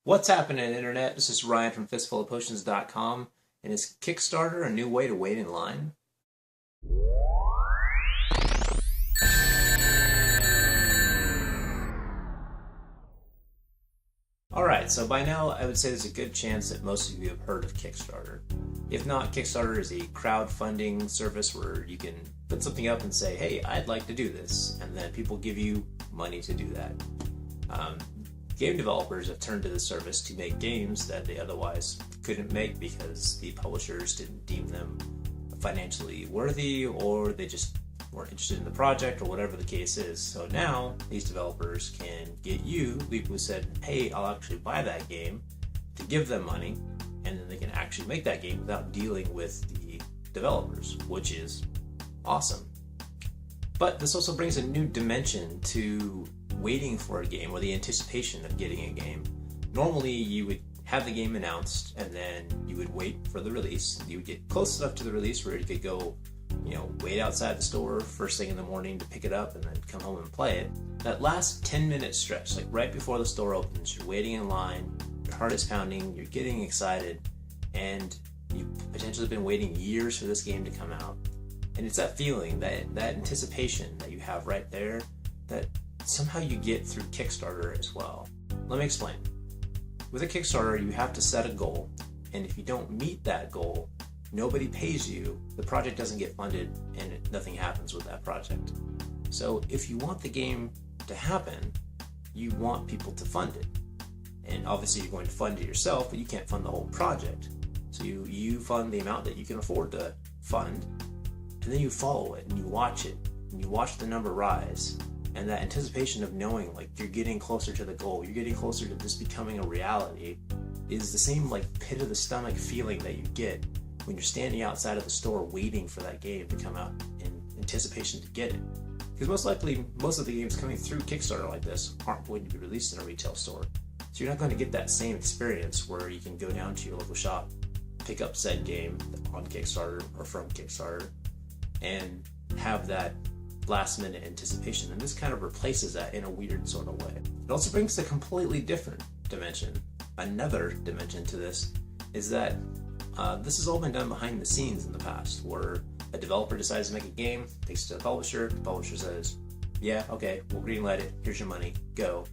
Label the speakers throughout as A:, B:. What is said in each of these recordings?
A: What's happening, Internet? This is Ryan from FistFullofPotions.com, and is Kickstarter a new way to wait in line? Alright, so by now I would say there's a good chance that most of you have heard of Kickstarter. If not, Kickstarter is a crowdfunding service where you can put something up and say, hey, I'd like to do this, and then people give you money to do that. Game developers have turned to the service to make games that they otherwise couldn't make because the publishers didn't deem them financially worthy, or they just weren't interested in the project, or whatever the case is. So now these developers can get you, people who said, hey, I'll actually buy that game, to give them money, and then they can actually make that game without dealing with the developers, which is awesome. But this also brings a new dimension to waiting for a game, or the anticipation of getting a game. Normally you would have the game announced and then you would wait for the release. You would get close enough to the release where you could go, wait outside the store first thing in the morning to pick it up and then come home and play it. That last 10-minute stretch, like right before the store opens, you're waiting in line, your heart is pounding, you're getting excited, and you've potentially been waiting years for this game to come out. And it's that feeling, that anticipation that you have right there, that somehow you get through Kickstarter as well. Let me explain. With a Kickstarter, you have to set a goal, and if you don't meet that goal, nobody pays you, the project doesn't get funded, and nothing happens with that project. So if you want the game to happen, you want people to fund it. And obviously you're going to fund it yourself, but you can't fund the whole project. So you fund the amount that you can afford to fund, and then you follow it, and you watch it, and you watch the number rise. And that anticipation of knowing like you're getting closer to the goal, you're getting closer to this becoming a reality, is the same like pit of the stomach feeling that you get when you're standing outside of the store waiting for that game to come out in anticipation to get it. Because most likely, most of the games coming through Kickstarter like this aren't going to be released in a retail store. So you're not going to get that same experience where you can go down to your local shop, pick up said game on Kickstarter or from Kickstarter, and have that last minute anticipation. And this kind of replaces that in a weird sort of way. It also brings a completely different dimension. Another dimension to this is that this has all been done behind the scenes in the past, where a developer decides to make a game, takes it to the publisher says, yeah, okay, we'll greenlight it, here's your money, go.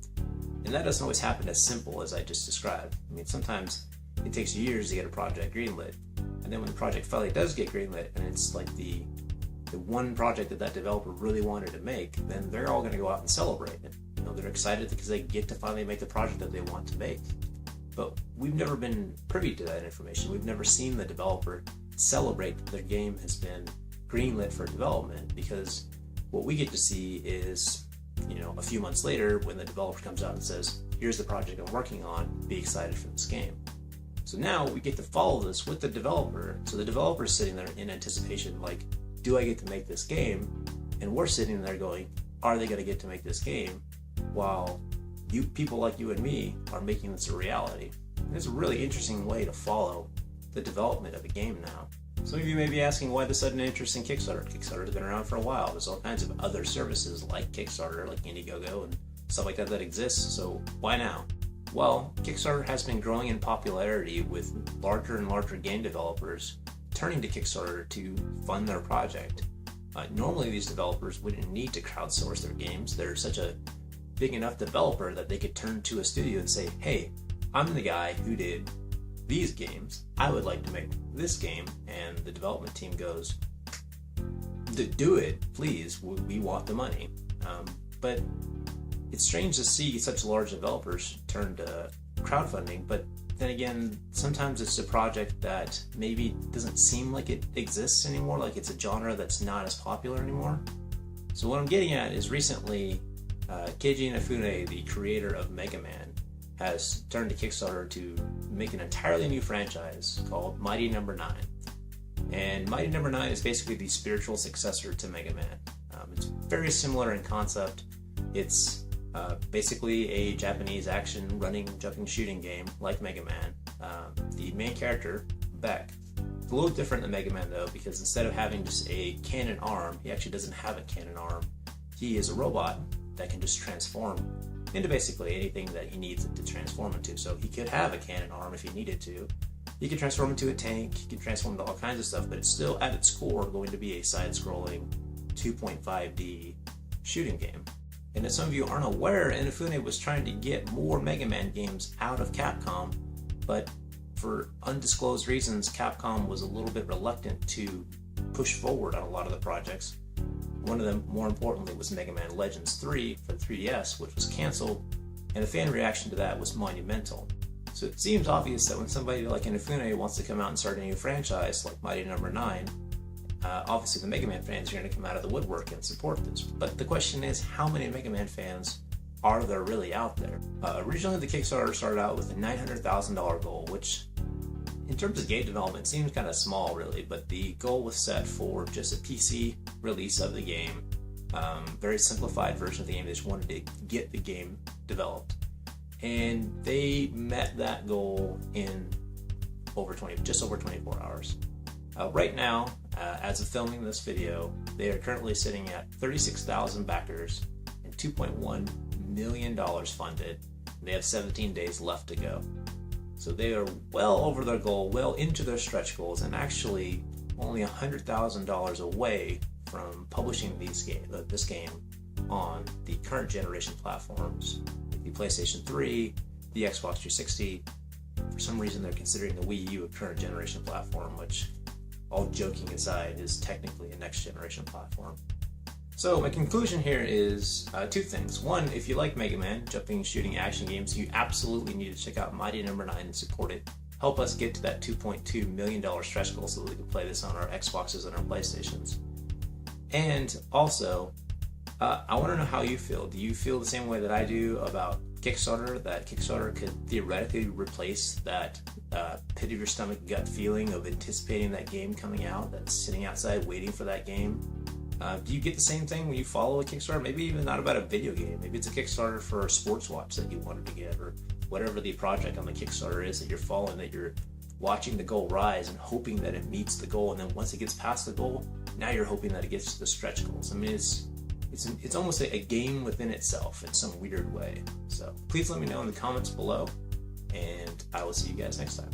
A: And that doesn't always happen as simple as I just described. I mean, sometimes it takes years to get a project greenlit, and then when the project finally does get greenlit, and it's like the one project that developer really wanted to make, then they're all going to go out and celebrate it. They're excited because they get to finally make the project that they want to make. But we've never been privy to that information. We've never seen the developer celebrate that their game has been greenlit for development, because what we get to see is, a few months later when the developer comes out and says, here's the project I'm working on, be excited for this game. So now we get to follow this with the developer. So the developer's sitting there in anticipation, like, do I get to make this game? And we're sitting there going, are they going to get to make this game? While people like you and me are making this a reality. And it's a really interesting way to follow the development of a game now. Some of you may be asking why the sudden interest in Kickstarter. Kickstarter's been around for a while. There's all kinds of other services like Kickstarter, like Indiegogo and stuff like that exists, so why now? Well, Kickstarter has been growing in popularity with larger and larger game developers turning to Kickstarter to fund their project. Normally these developers wouldn't need to crowdsource their games. They're such a big enough developer that they could turn to a studio and say, hey, I'm the guy who did these games, I would like to make this game, and the development team goes, do it, please, we want the money. But it's strange to see such large developers turn to crowdfunding, but then again, sometimes it's a project that maybe doesn't seem like it exists anymore, like it's a genre that's not as popular anymore. So what I'm getting at is recently, Keiji Inafune, the creator of Mega Man, has turned to Kickstarter to make an entirely new franchise called Mighty No. 9. And Mighty No. 9 is basically the spiritual successor to Mega Man. It's very similar in concept. It's basically a Japanese action running, jumping, shooting game like Mega Man. The main character, Beck, it's a little different than Mega Man though, because instead of having just a cannon arm, he actually doesn't have a cannon arm. He is a robot that can just transform into basically anything that he needs it to transform into. So he could have a cannon arm if he needed to. He could transform into a tank, he could transform into all kinds of stuff, but it's still at its core going to be a side-scrolling 2.5D shooting game. And as some of you aren't aware, Inafune was trying to get more Mega Man games out of Capcom, but for undisclosed reasons, Capcom was a little bit reluctant to push forward on a lot of the projects. One of them, more importantly, was Mega Man Legends 3 for the 3DS, which was canceled, and the fan reaction to that was monumental. So it seems obvious that when somebody like Inafune wants to come out and start a new franchise like Mighty No. 9, obviously the Mega Man fans are going to come out of the woodwork and support this. But the question is, how many Mega Man fans are there really out there? Originally, the Kickstarter started out with a $900,000 goal, which in terms of game development seems kind of small really, but the goal was set for just a PC release of the game. Very simplified version of the game. They just wanted to get the game developed. And they met that goal in just over 24 hours. Right now, as of filming this video, they are currently sitting at 36,000 backers and $2.1 million funded. They have 17 days left to go. So they are well over their goal, well into their stretch goals, and actually only $100,000 away from publishing this game on the current generation platforms. The PlayStation 3, the Xbox 360. For some reason, they're considering the Wii U a current generation platform, which, all joking aside, is technically a next generation platform. So my conclusion here is two things. One, if you like Mega Man, jumping, shooting, action games, you absolutely need to check out Mighty No. 9 and support it. Help us get to that $2.2 million stretch goal so that we can play this on our Xboxes and our PlayStations. And also, I want to know how you feel. Do you feel the same way that I do about Kickstarter, that Kickstarter could theoretically replace that pit of your stomach gut feeling of anticipating that game coming out, that's sitting outside waiting for that game? Do you get the same thing when you follow a Kickstarter? Maybe even not about a video game. Maybe it's a Kickstarter for a sports watch that you wanted to get, or whatever the project on the Kickstarter is that you're following, that you're watching the goal rise and hoping that it meets the goal, and then once it gets past the goal, now you're hoping that it gets to the stretch goals. I mean, it's almost a game within itself in some weird way. So please let me know in the comments below, and I will see you guys next time.